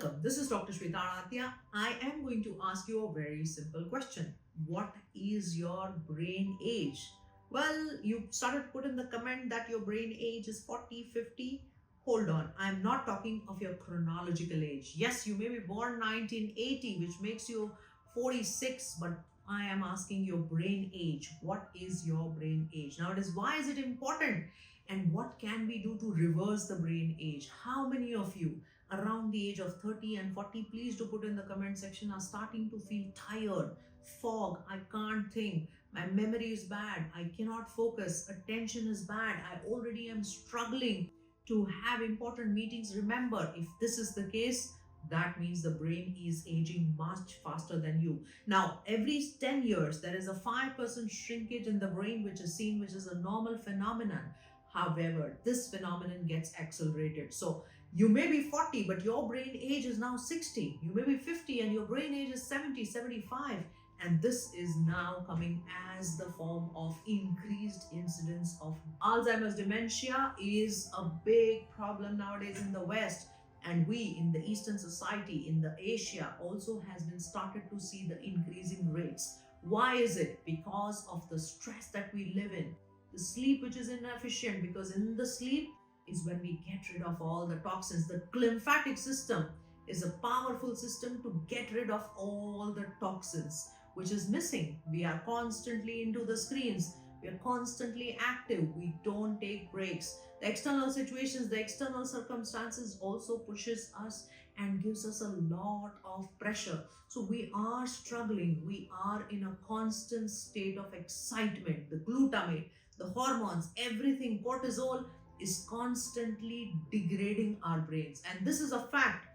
Welcome. This is Dr. Sweta Adatia. I am going to ask you a very simple question. What is your brain age? Well, you started to put in the comment that your brain age is 40, 50. Hold on. I'm not talking of your chronological age. Yes, you may be born 1980, which makes you 46, but I am asking your brain age. What is your brain age? Now, why is it important? And what can we do to reverse the brain age? How many of you around the age of 30 and 40, please do put in the comment section, are starting to feel tired, fog, I can't think, my memory is bad, I cannot focus, attention is bad, I already am struggling to have important meetings. Remember, if this is the case, that means the brain is aging much faster than you. Now, every 10 years, there is a 5% shrinkage in the brain, which is seen, which is a normal phenomenon. However, this phenomenon gets accelerated. So you may be 40, but your brain age is now 60. You may be 50 and your brain age is 70, 75. And this is now coming as the form of increased incidence of Alzheimer's. Dementia is a big problem nowadays in the West. And we in the Eastern society, in the Asia, also has been started to see the increasing rates. Why is it? Because of the stress that we live in. The sleep which is inefficient, because in the sleep is when we get rid of all the toxins. The lymphatic system is a powerful system to get rid of all the toxins, which is missing. We are constantly into the screens. We are constantly active. We don't take breaks. The external situations, the external circumstances also pushes us and gives us a lot of pressure. So we are struggling. We are in a constant state of excitement. The glutamate, the hormones, everything, cortisol is constantly degrading our brains. And this is a fact.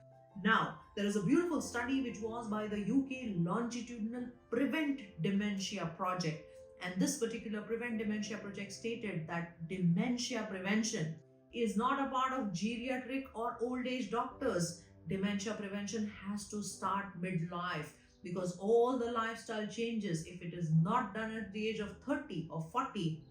Now, there is a beautiful study which was by the UK Longitudinal Prevent Dementia Project. And this particular Prevent Dementia Project stated that dementia prevention is not a part of geriatric or old age doctors. Dementia prevention has to start midlife, because all the lifestyle changes, if it is not done at the age of 30 or 40,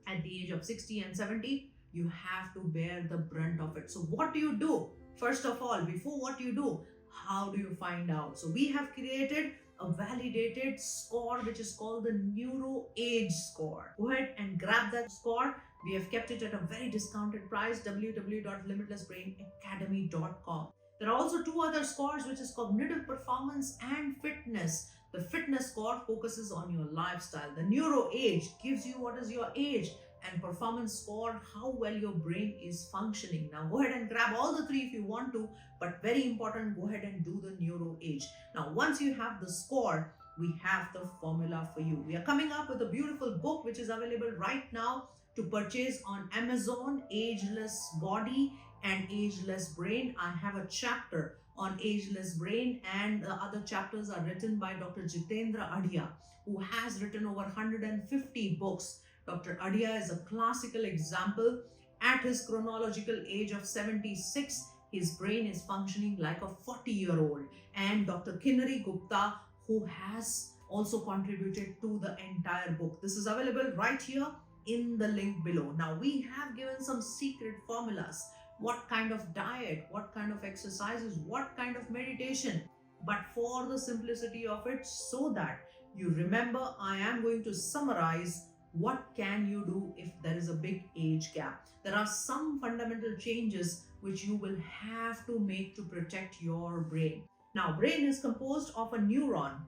at the age of 60 and 70, you have to bear the brunt of it. So what do you do? First of all, before what you do, how do you find out? So we have created a validated score which is called the Neuro Age Score. Go ahead and grab that score. We have kept it at a very discounted price, www.limitlessbrainacademy.com. There are also two other scores, which is cognitive performance and fitness. The fitness score focuses on your lifestyle. The Neuro Age gives you what is your age, and performance score, how well your brain is functioning. Now go ahead and grab all the three if you want to, but very important, go ahead and do the Neuro Age. Now once you have the score, we have the formula for you. We are coming up with a beautiful book which is available right now to purchase on Amazon, Ageless Body and Ageless Brain. I have a chapter on Ageless Brain, and the other chapters are written by Dr. Sweta Adatia, who has written over 150 books. Dr. Adatia is a classical example. At his chronological age of 76, his brain is functioning like a 40-year-old. And Dr. Kinnari Gupta, who has also contributed to the entire book. This is available right here in the link below. Now we have given some secret formulas. What kind of diet, what kind of exercises, what kind of meditation, but for the simplicity of it, so that you remember, I am going to summarize what can you do if there is a big age gap. There are some fundamental changes which you will have to make to protect your brain. Now, brain is composed of a neuron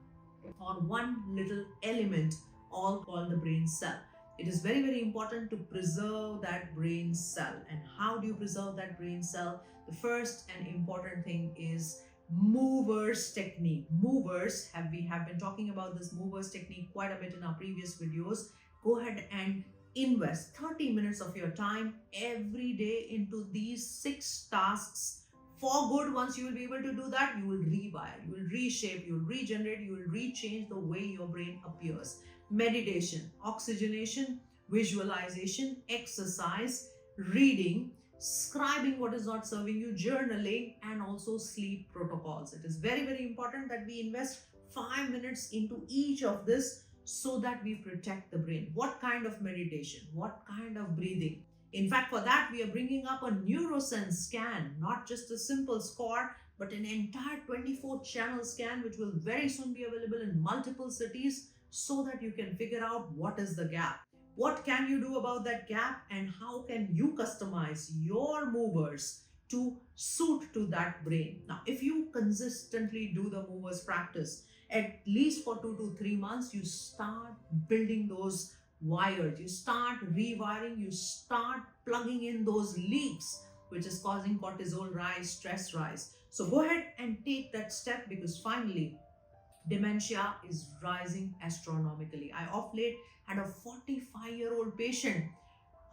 or one little element, all called the brain cell. It is very, very important to preserve that brain cell. And how do you preserve that brain cell? The first and important thing is movers technique. We have been talking about this movers technique quite a bit in our previous videos. Go ahead and invest 30 minutes of your time every day into these 6 tasks for good. Once you will be able to do that, you will rewire, you will reshape, you will regenerate, you will rechange the way your brain appears. Meditation, oxygenation, visualization, exercise, reading, scribing what is not serving you, journaling, and also sleep protocols. It is very, very important that we invest 5 minutes into each of this so that we protect the brain. What kind of meditation? What kind of breathing? In fact, for that, we are bringing up a Neuroscience scan, not just a simple score, but an entire 24 channel scan, which will very soon be available in multiple cities, so that you can figure out what is the gap. What can you do about that gap, and how can you customize your movers to suit to that brain? Now, if you consistently do the movers practice, at least for 2 to 3 months, you start building those wires, you start rewiring, you start plugging in those leaks, which is causing cortisol rise, stress rise. So go ahead and take that step, because finally dementia is rising astronomically. I of late had a 45-year-old patient.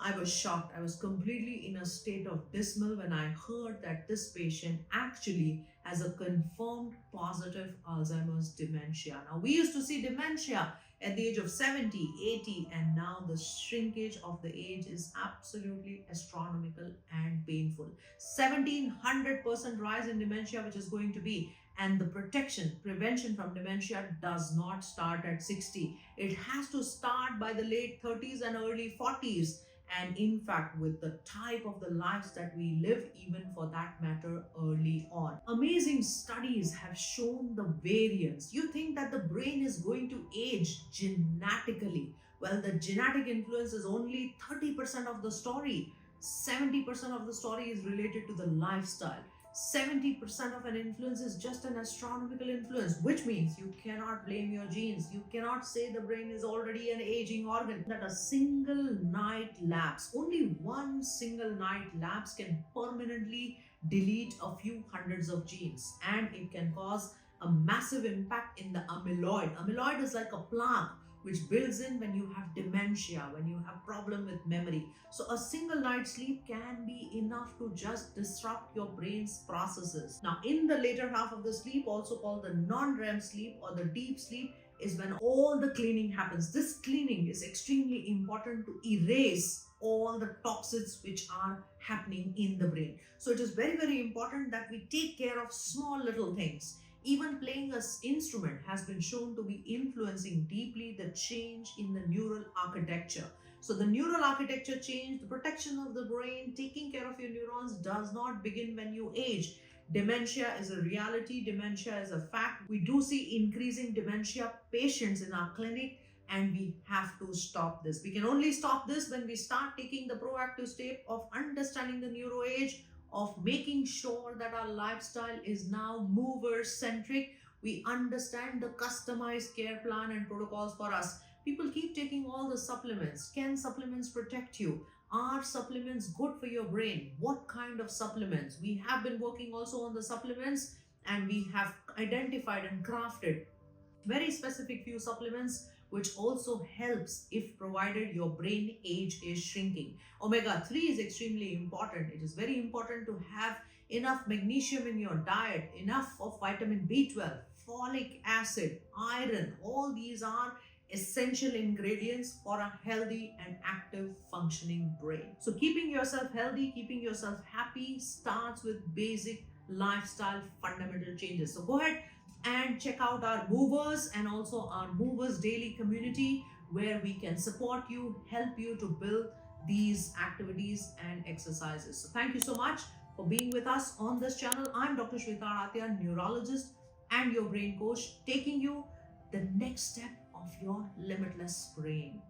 I was shocked. I was completely in a state of dismal when I heard that this patient actually has a confirmed positive Alzheimer's dementia. Now, we used to see dementia at the age of 70, 80, and now the shrinkage of the age is absolutely astronomical and painful. 1700% rise in dementia, which is going to be, and the prevention from dementia does not start at 60. It has to start by the late 30s and early 40s. And in fact, with the type of the lives that we live, even for that matter, early on. Amazing studies have shown the variance. You think that the brain is going to age genetically. Well, the genetic influence is only 30% of the story. 70% of the story is related to the lifestyle. 70% of an influence is just an astronomical influence, which means you cannot blame your genes. You cannot say the brain is already an aging organ. That a single night lapse, only one single night lapse, can permanently delete a few hundreds of genes, and it can cause a massive impact in the amyloid. Amyloid is like a plaque which builds in when you have dementia, when you have problem with memory. So a single night's sleep can be enough to just disrupt your brain's processes. Now, in the later half of the sleep, also called the non-REM sleep or the deep sleep, is when all the cleaning happens. This cleaning is extremely important to erase all the toxins which are happening in the brain. So it is very, very important that we take care of small little things. Even playing an instrument has been shown to be influencing deeply the change in the neural architecture. So the neural architecture change, the protection of the brain, taking care of your neurons does not begin when you age. Dementia is a reality. Dementia is a fact. We do see increasing dementia patients in our clinic, and we have to stop this. We can only stop this when we start taking the proactive step of understanding the neuro age, of making sure that our lifestyle is now mover centric. We understand the customized care plan and protocols for us. People keep taking all the supplements. Can supplements protect you? Are supplements good for your brain? What kind of supplements? We have been working also on the supplements, and we have identified and crafted very specific few supplements which also helps if provided your brain age is shrinking. Omega-3 is extremely important. It is very important to have enough magnesium in your diet, enough of vitamin B12, folic acid, iron. All these are essential ingredients for a healthy and active functioning brain. So keeping yourself healthy, keeping yourself happy starts with basic lifestyle fundamental changes. So go ahead and check out our movers and also our movers daily community, where we can support you, help you to build these activities and exercises. So thank you so much for being with us on this channel. I'm Dr. Sweta Adatia, neurologist and your brain coach, taking you the next step of your limitless brain.